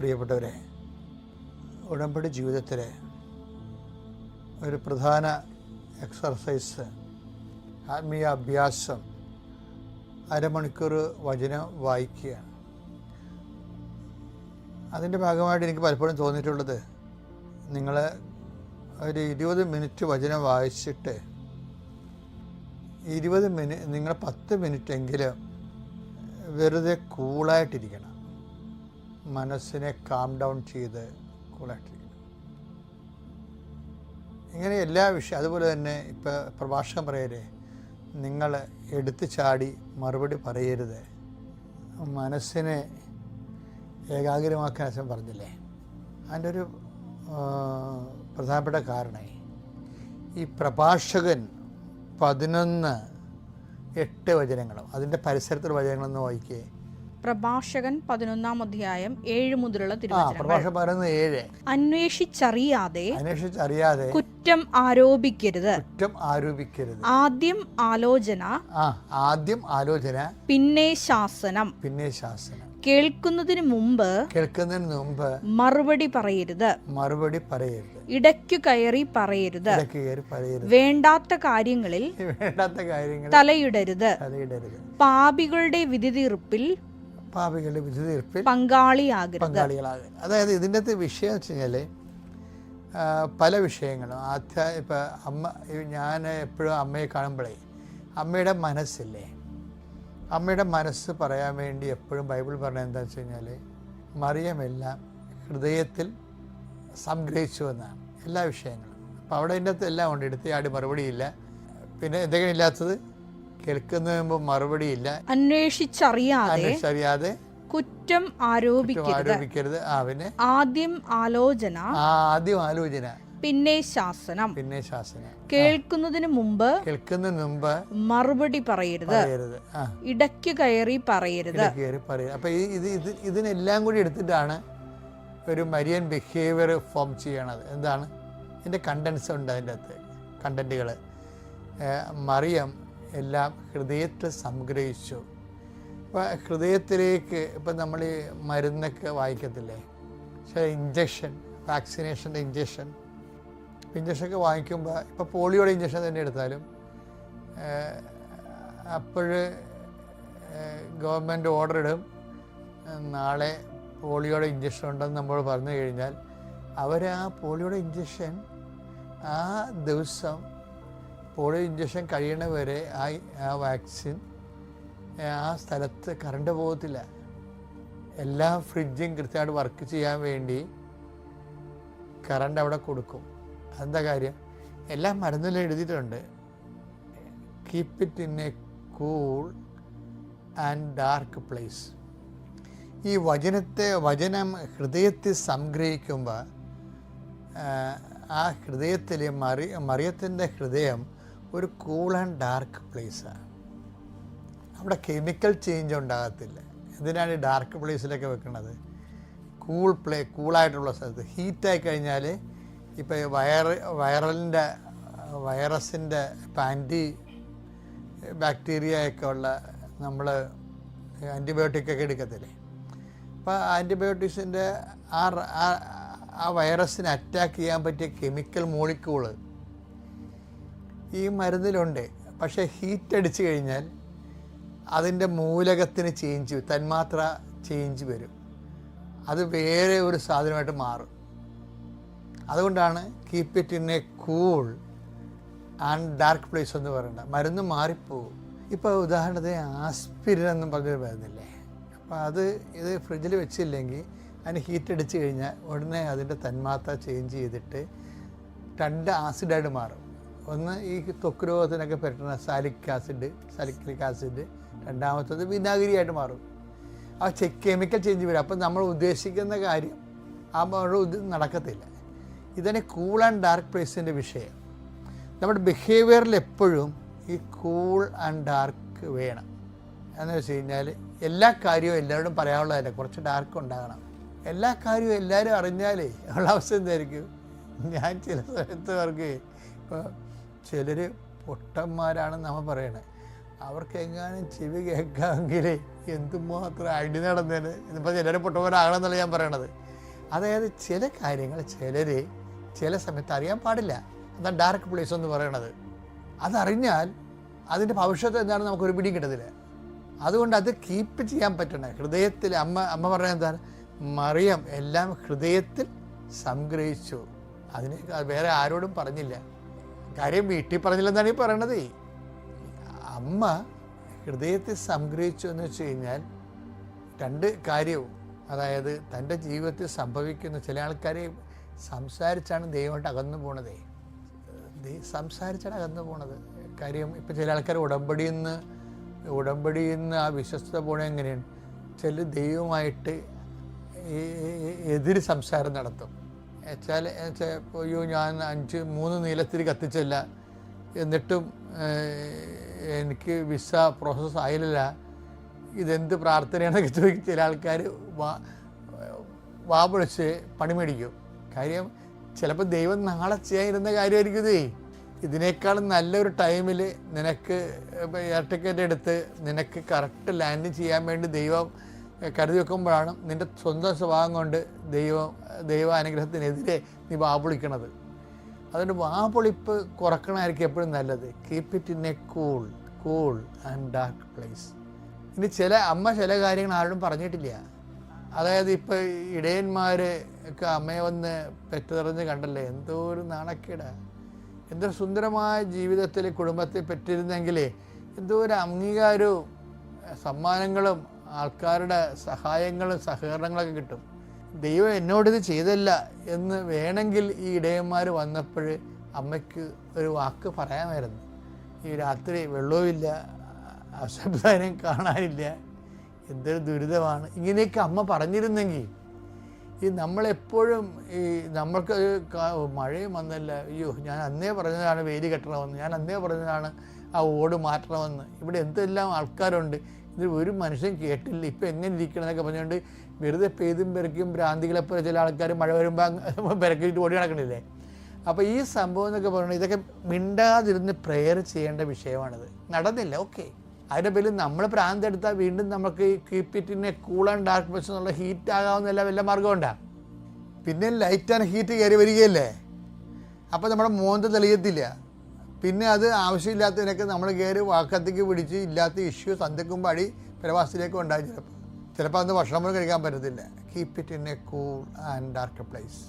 പ്രിയപ്പെട്ടവരെ, ഉടമ്പടി ജീവിതത്തിലെ ഒരു പ്രധാന എക്സർസൈസ്, ആത്മീയ അഭ്യാസം, അരമണിക്കൂർ വചനം വായിക്കുകയാണ്. അതിൻ്റെ ഭാഗമായിട്ട് എനിക്ക് പലപ്പോഴും തോന്നിയിട്ടുള്ളത്, നിങ്ങൾ ഒരു 20 മിനിറ്റ് വചനം വായിച്ചിട്ട് 20 മിനിറ്റ് നിങ്ങൾ 10 മിനിറ്റെങ്കിലും വെറുതെ കൂളായിട്ടിരിക്കണം. മനസ്സിനെ കാം ഡൗൺ ചെയ്ത് കൂളായിട്ടിരിക്കണം. ഇങ്ങനെ എല്ലാ വിഷയം. അതുപോലെ തന്നെ ഇപ്പോൾ പ്രഭാഷകൻ പറയരുത്, നിങ്ങൾ എടുത്തു ചാടി മറുപടി പറയരുത്. മനസ്സിനെ ഏകാഗ്രമാക്കാൻ അച്ഛൻ പറഞ്ഞില്ലേ, അതിൻ്റെ ഒരു പ്രധാനപ്പെട്ട കാരണമായി ഈ പ്രഭാഷകൻ 11:8 വചനങ്ങളും അതിൻ്റെ പരിസരത്തുള്ള വചനങ്ങളൊന്ന് വായിക്കേ. പ്രഭാഷകൻ 11-ാം അധ്യായം 7 മുതലുള്ള തിരുവചനങ്ങൾ. പ്രഭാഷകൻ പറയുന്നത് 7. അന്വേഷിച്ചറിയാതെ കുറ്റം ആരോപിക്കരുത്. ആദ്യം ആലോചന പിന്നെ ശാസനം. കേൾക്കുന്നതിന് മുമ്പ് മറുപടി പറയരുത്. ഇടയ്ക്കു കയറി പറയരുത്. വേണ്ടാത്ത കാര്യങ്ങളിൽ തലയിടരുത്. പാപികളുടെ വിധി തീർപ്പിൽ പങ്കാളിയാകരുത്. അതായത് ഇതിൻ്റെ വിഷയം വെച്ച് കഴിഞ്ഞാൽ പല വിഷയങ്ങളും. ഇപ്പം ഞാൻ എപ്പോഴും അമ്മയെ കാണുമ്പോഴേ അമ്മയുടെ മനസ്സില്ലേ, അമ്മയുടെ മനസ്സ് പറയാൻ വേണ്ടി എപ്പോഴും ബൈബിൾ പറഞ്ഞത് എന്താണെന്ന് വെച്ച് കഴിഞ്ഞാൽ, മറിയമെല്ലാം ഹൃദയത്തിൽ സംഗ്രഹിച്ചു എന്നാണ് എല്ലാ വിഷയങ്ങളും. അപ്പോൾ അവിടെ അതിൻ്റെ അകത്ത് എല്ലാം ഉണ്ട്. എടുത്തയാടി മറുപടിയില്ല. പിന്നെ എന്തെങ്കിലും ഇല്ലാത്തത്, കേൾക്കുന്നതിന് മുമ്പ് മറുപടിയില്ല. അന്വേഷിച്ചറിയാതെ കുറ്റം ആരോപിക്കരുത്. പിന്നെ ആദ്യം ആലോചന പിന്നെ ശാസനം. കേൾക്കുന്നതിന് മുമ്പ് മറുപടി പറയരുത്. ഇടയ്ക്ക് കയറി പറയരുത്. അപ്പൊ ഇതിനെല്ലാം കൂടി എടുത്തിട്ടാണ് ഒരു മരിയൻ ബിഹേവിയർ ഫോം ചെയ്യണത്. എന്താണ് ഇതിൻ്റെ കണ്ടൻസ് ഉണ്ട്, അതിൻ്റെ അകത്ത് കണ്ടന്റുകൾ. മറിയം എല്ലാം ഹൃദയത്തിൽ സംഗ്രഹിച്ചു. ഇപ്പം ഹൃദയത്തിലേക്ക് ഇപ്പം നമ്മൾ ഈ മരുന്നൊക്കെ വായിക്കത്തില്ലേ, പക്ഷേ വാക്സിനേഷൻ്റെ ഇഞ്ചക്ഷനൊക്കെ വാങ്ങിക്കുമ്പോൾ, ഇപ്പോൾ പോളിയോയുടെ ഇഞ്ചക്ഷൻ തന്നെ എടുത്താലും അപ്പോൾ ഗവൺമെൻറ് ഓർഡർ ഇടും, നാളെ പോളിയോയുടെ ഇഞ്ചക്ഷൻ ഉണ്ടെന്ന് നമ്മൾ പറഞ്ഞു കഴിഞ്ഞാൽ അവർ ആ പോളിയോയുടെ ഇഞ്ചക്ഷൻ ആ ദിവസം പോളിയോ ഇഞ്ചക്ഷൻ കഴിയണവരെ ആ വാക്സിൻ ആ സ്ഥലത്ത് കറണ്ട് പോകത്തില്ല. എല്ലാ ഫ്രിഡ്ജും കൃത്യമായിട്ട് വർക്ക് ചെയ്യാൻ വേണ്ടി കറണ്ട് അവിടെ കൊടുക്കും. അതെന്താ കാര്യം? എല്ലാ മരുന്നിലും എഴുതിയിട്ടുണ്ട്, keep it in A cool and dark place. ഈ വചനം ഹൃദയത്തിൽ സംഗ്രഹിക്കുമ്പോൾ ആ ഹൃദയത്തിൽ മറിയത്തിൻ്റെ ഹൃദയം ഒരു കൂൾ ആൻഡ് ഡാർക്ക് പ്ലേസാണ്. അവിടെ കെമിക്കൽ ചേഞ്ച് ഉണ്ടാകത്തില്ല. എന്തിനാണ് ഈ ഡാർക്ക് പ്ലേസിലൊക്കെ വെക്കുന്നത്? കൂളായിട്ടുള്ള സ്ഥലത്ത്. ഹീറ്റായി കഴിഞ്ഞാൽ ഇപ്പോൾ വൈറസിൻ്റെ ഇപ്പം ആൻറ്റി ബാക്ടീരിയയൊക്കെ ഉള്ള നമ്മൾ ആൻറ്റിബയോട്ടിക്കൊക്കെ എടുക്കത്തില്ലേ, അപ്പോൾ ആൻറ്റിബയോട്ടിക്സിൻ്റെ ആ വൈറസിനെ അറ്റാക്ക് ചെയ്യാൻ പറ്റിയ കെമിക്കൽ മോളിക്യൂള് ഈ മരുന്നിലുണ്ട്. പക്ഷേ ഹീറ്റ് അടിച്ചു കഴിഞ്ഞാൽ അതിൻ്റെ മൂലകത്തിന് തന്മാത്ര ചേഞ്ച് വരും. അത് വേറെ ഒരു സാധനമായിട്ട് മാറും. അതുകൊണ്ടാണ് keep it in A cool and dark place എന്ന് പറയുന്നത്. മരുന്ന് മാറിപ്പോവും. ഇപ്പോൾ ഉദാഹരണത്തിന് ആസ്പിരിൻ എന്നും പറഞ്ഞൊരു മരുന്നില്ലേ, അപ്പോൾ ഇത് ഫ്രിഡ്ജിൽ വെച്ചില്ലെങ്കിൽ അതിന് ഹീറ്റ് അടിച്ചു കഴിഞ്ഞാൽ ഉടനെ അതിൻ്റെ തന്മാത്ര ചേഞ്ച് ചെയ്തിട്ട് 2 ആസിഡായിട്ട് മാറും. ഒന്ന് ഈ ത്വക്ക് രോഗത്തിനൊക്കെ പറ്റുന്ന സാലിക് ആസിഡ്, രണ്ടാമത്തത് വിനാഗിരിയായിട്ട് മാറും. ആ കെമിക്കൽ ചേഞ്ച് വരും. അപ്പം നമ്മൾ ഉദ്ദേശിക്കുന്ന കാര്യം നടക്കത്തില്ല. ഇതാണ് കൂൾ ആൻഡ് ഡാർക്ക് പ്ലേസിൻ്റെ വിഷയം. നമ്മുടെ ബിഹേവിയറിൽ എപ്പോഴും ഈ കൂൾ ആൻഡ് ഡാർക്ക് വേണം. എന്ന് വെച്ച് കഴിഞ്ഞാൽ എല്ലാ കാര്യവും എല്ലാവരോടും പറയാനുള്ളതല്ല, കുറച്ച് ഡാർക്ക് ഉണ്ടാകണം. എല്ലാ കാര്യവും എല്ലാവരും അറിഞ്ഞാലേ ഉള്ള അവസ്ഥ എന്തായിരിക്കും? ഞാൻ ചില സ്ഥലത്ത് അവർക്ക് ഇപ്പോൾ ചിലർ പൊട്ടന്മാരാണെന്ന് നമ്മൾ പറയണേ, അവർക്ക് എങ്ങാനും ചെവി കേൾക്കാമെങ്കിൽ എന്തുമാത്രം അടി നടന്നേന്. ഇന്നിപ്പോൾ ചിലർ പൊട്ടന്മാരാകണമെന്നല്ല ഞാൻ പറയണത്. അതായത് ചില കാര്യങ്ങൾ ചില സമയത്ത് അറിയാൻ പാടില്ല. അതാണ് ഡാർക്ക് പ്ലേസ് എന്ന് പറയണത്. അതറിഞ്ഞാൽ അതിൻ്റെ ഭവിഷ്യത്ത് എന്താണെന്ന് നമുക്കൊരു പിടിയും കിട്ടത്തില്ല. അതുകൊണ്ട് അത് കീപ്പ് ചെയ്യാൻ പറ്റണേ ഹൃദയത്തിൽ. അമ്മ പറഞ്ഞത് എന്താണ്? മറിയം എല്ലാം ഹൃദയത്തിൽ സംഗ്രഹിച്ചു. അതിനെ വേറെ ആരോടും പറഞ്ഞില്ല. കാര്യം വീട്ടിൽ പറഞ്ഞില്ലെന്നാണ് ഈ പറയണത്. അമ്മ ഹൃദയത്തിൽ സംഗ്രഹിച്ചു എന്ന് വെച്ച് കഴിഞ്ഞാൽ രണ്ട് കാര്യവും, അതായത് തൻ്റെ ജീവിതത്തിൽ സംഭവിക്കുന്ന ചില ആൾക്കാർ സംസാരിച്ചാണ് ദൈവമായിട്ട് അകന്നു പോണത്. സംസാരിച്ചാണ് അകന്നു പോണത്. കാര്യം ഇപ്പം ചില ആൾക്കാർ ഉടമ്പടിയിൽ നിന്ന് ആ വിശ്വസ്തത പോണത് എങ്ങനെയാണ്? ചില ദൈവമായിട്ട് എതിര് സംസാരം നടത്തും. വെച്ചാൽ അയ്യോ ഞാൻ 3 നീലത്തിരി കത്തിച്ചല്ല, എന്നിട്ടും എനിക്ക് വിസ പ്രോസസ്സ് ആയില്ല, ഇതെന്ത് പ്രാർത്ഥനയാണെന്നൊക്കെ ചോദിക്കും. ചില ആൾക്കാർ വാ പൊളിച്ച് പണി മേടിക്കും. കാര്യം ചിലപ്പോൾ ദൈവം നാളെ ചെയ്യാനിരുന്ന കാര്യമായിരിക്കും. ഇതിനേക്കാളും നല്ലൊരു ടൈമിൽ നിനക്ക് എയർ ടിക്കറ്റ് എടുത്ത് നിനക്ക് കറക്റ്റ് ലാൻഡ് ചെയ്യാൻ വേണ്ടി ദൈവം കരുതി വെക്കുമ്പോഴാണ് നിൻ്റെ സ്വന്തം സ്വഭാവം കൊണ്ട് ദൈവ അനുഗ്രഹത്തിനെതിരെ നീ വാപൊളിക്കണത്. അതുകൊണ്ട് വാപൊളിപ്പ് കുറക്കണമായിരിക്കും എപ്പോഴും നല്ലത്. Keep it in A cool and dark place. ഇനി ചില കാര്യങ്ങൾ ആരോടും പറഞ്ഞിട്ടില്ല. അതായത് ഇപ്പോൾ ഇടയന്മാർ ഒക്കെ അമ്മയെ വന്ന് പെറ്റുതെറിഞ്ഞ് കണ്ടല്ലേ, എന്തോ ഒരു നാണക്കേടാ. എന്തൊരു സുന്ദരമായ ജീവിതത്തിൽ കുടുംബത്തിൽ പെറ്റിരുന്നെങ്കിൽ എന്തോ ഒരു അംഗീകാരവും സമ്മാനങ്ങളും ആൾക്കാരുടെ സഹായങ്ങളും സഹകരണങ്ങളൊക്കെ കിട്ടും. ദൈവം എന്നോടിത് ചെയ്തല്ല എന്ന് വേണമെങ്കിൽ ഈ ഇടയന്മാർ വന്നപ്പോൾ അമ്മയ്ക്ക് ഒരു വാക്ക് പറയാമായിരുന്നു. ഈ രാത്രി വെള്ളവുമില്ല, അശബ്ദാനം കാണാനില്ല, എന്തൊരു ദുരിതമാണ്, ഇങ്ങനെയൊക്കെ അമ്മ പറഞ്ഞിരുന്നെങ്കിൽ നമ്മളെപ്പോഴും നമ്മൾക്ക് മഴയും വന്നല്ല, അയ്യോ ഞാൻ അന്നേ പറഞ്ഞതാണ് വേലി കെട്ടണമെന്ന്, ഞാൻ അന്നേ പറഞ്ഞതാണ് ആ ഓട് മാറ്റണമെന്ന്, ഇവിടെ എന്തെല്ലാം ആൾക്കാരുണ്ട്, ഇത് ഒരു മനുഷ്യൻ കേട്ടില്ല, ഇപ്പം എങ്ങനെ ഇരിക്കണം എന്നൊക്കെ പറഞ്ഞുകൊണ്ട് വെറുതെ പെയ്തും പെരക്കും ഭ്രാന്തികളെപ്പോലെ ചില ആൾക്കാർ മഴ വരുമ്പോൾ പെരക്കിട്ട് ഓടി നടക്കണില്ലേ. അപ്പോൾ ഈ സംഭവം എന്നൊക്കെ പറയുന്നത് ഇതൊക്കെ മിണ്ടാതിരുന്ന് പ്രെയർ ചെയ്യേണ്ട വിഷയമാണിത്. നടന്നില്ല, ഓക്കെ. അതിൻ്റെ പേരിൽ നമ്മൾ പ്രാന്തെടുത്താൽ വീണ്ടും നമുക്ക് കീപ്പ് ഇറ്റിനെ കൂൾ ആൻഡ് ഡാർക്ക് പ്ലേസ് എന്നുള്ള ഹീറ്റ് ആകാവുന്ന വല്ല മാർഗമുണ്ടാകും. പിന്നെ ലൈറ്റ് ആൻഡ് ഹീറ്റ് കയറി വരികയല്ലേ, അപ്പോൾ നമ്മുടെ മോന്ത തെളിയത്തില്ല. പിന്നെ അത് ആവശ്യമില്ലാത്തതിനൊക്കെ നമ്മൾ കയറി വാക്കത്തേക്ക് പിടിച്ച് ഇല്ലാത്ത ഇഷ്യൂ സന്ധിക്കുമ്പോൾ അടി പ്രവാസത്തിലേക്ക് ഉണ്ടാകും. ചിലപ്പോൾ അന്ന് ഭക്ഷണം പോലും കഴിക്കാൻ പറ്റത്തില്ല. Keep it in A cool and dark place.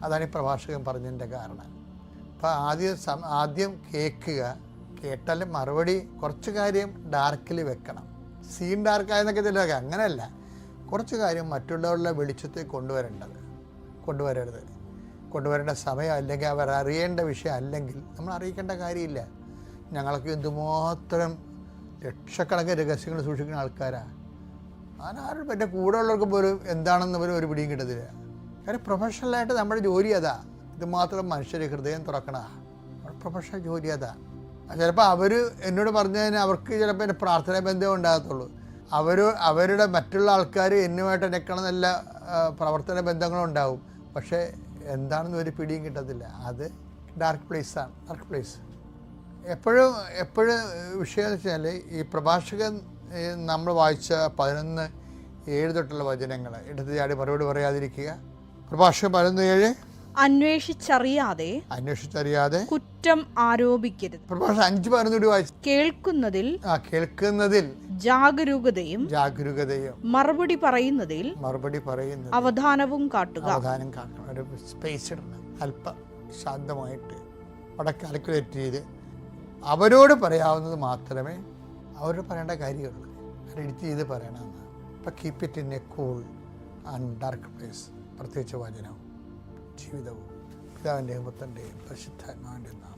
അതാണ് ഈ പ്രഭാഷകൻ പറഞ്ഞതിൻ്റെ കാരണം. അപ്പോൾ ആദ്യം കേട്ടാലും മറുപടി കുറച്ച് കാര്യം ഡാർക്കിൽ വെക്കണം. സീൻ ഡാർക്കായെന്നൊക്കെ ചിലതൊക്കെ അങ്ങനെയല്ല, കുറച്ച് കാര്യം മറ്റുള്ളവരുടെ വെളിച്ചത്തിൽ കൊണ്ടുവരേണ്ട സമയം അല്ലെങ്കിൽ അവർ അറിയേണ്ട വിഷയം അല്ലെങ്കിൽ നമ്മൾ അറിയിക്കേണ്ട കാര്യമില്ല. ഞങ്ങളൊക്കെ എന്തുമാത്രം ലക്ഷക്കണക്കിന് രഹസ്യങ്ങൾ സൂക്ഷിക്കുന്ന ആൾക്കാരാണ്. ആരും എൻ്റെ കൂടെ ഉള്ളവർക്ക് പോലും എന്താണെന്ന് പോലും ഒരു പിടിയും കിട്ടത്തില്ല. കാര്യം പ്രൊഫഷണലായിട്ട് നമ്മുടെ ജോലി അതാ. ഇതുമാത്രം മനുഷ്യരെ ഹൃദയം തുറക്കണ നമ്മുടെ പ്രൊഫഷണൽ ജോലി അതാ. ചിലപ്പോൾ അവർ എന്നോട് പറഞ്ഞതിന് അവർക്ക് ചിലപ്പോൾ എൻ്റെ പ്രാർത്ഥന ബന്ധം ഉണ്ടാകത്തുള്ളൂ. അവരുടെ മറ്റുള്ള ആൾക്കാർ എന്നുമായിട്ട് എന്നെക്കണം നല്ല പ്രവർത്തന ബന്ധങ്ങളുണ്ടാവും. പക്ഷേ എന്താണെന്ന് ഒരു പിടിയും കിട്ടത്തില്ല. അത് ഡാർക്ക് പ്ലേസ്. എപ്പോഴും വിഷയം എന്ന് വെച്ചാൽ ഈ പ്രഭാഷകൻ നമ്മൾ വായിച്ച 11:7 തൊട്ടുള്ള വചനങ്ങൾ എടുത്ത് ചാടി മറുപടി പറയാതിരിക്കുക. പ്രഭാഷകൻ 11:7 അന്വേഷിച്ചറിയാതെ കുറ്റം ആരോപിക്കരുത്. പ്രഭാഷകൻ 5:11 വായിച്ചു. കേൾക്കുന്നതിൽ ജാഗരൂകതയും മറുപടി പറയുന്നതിൽ അവധാനം കാട്ടണം. ഒരു സ്പേസ് ഇടണം. അല്പം ശാന്തമായിട്ട് അവിടെ കാൽക്കുലേറ്റ് ചെയ്ത് അവരോട് പറയാവുന്നത് മാത്രമേ അവരോട് പറയേണ്ട കാര്യമുള്ളൂ. അത് എഡിറ്റ് ചെയ്ത് പറയണമെന്ന്. അപ്പം keep it in A cool and dark place. പ്രത്യേകിച്ച് വചനവും ജീവിതവും പിതാവിൻ്റെയും പുത്രൻ്റെയും പരിശുദ്ധാത്മാവിൻ്റെ നാമത്തിൽ.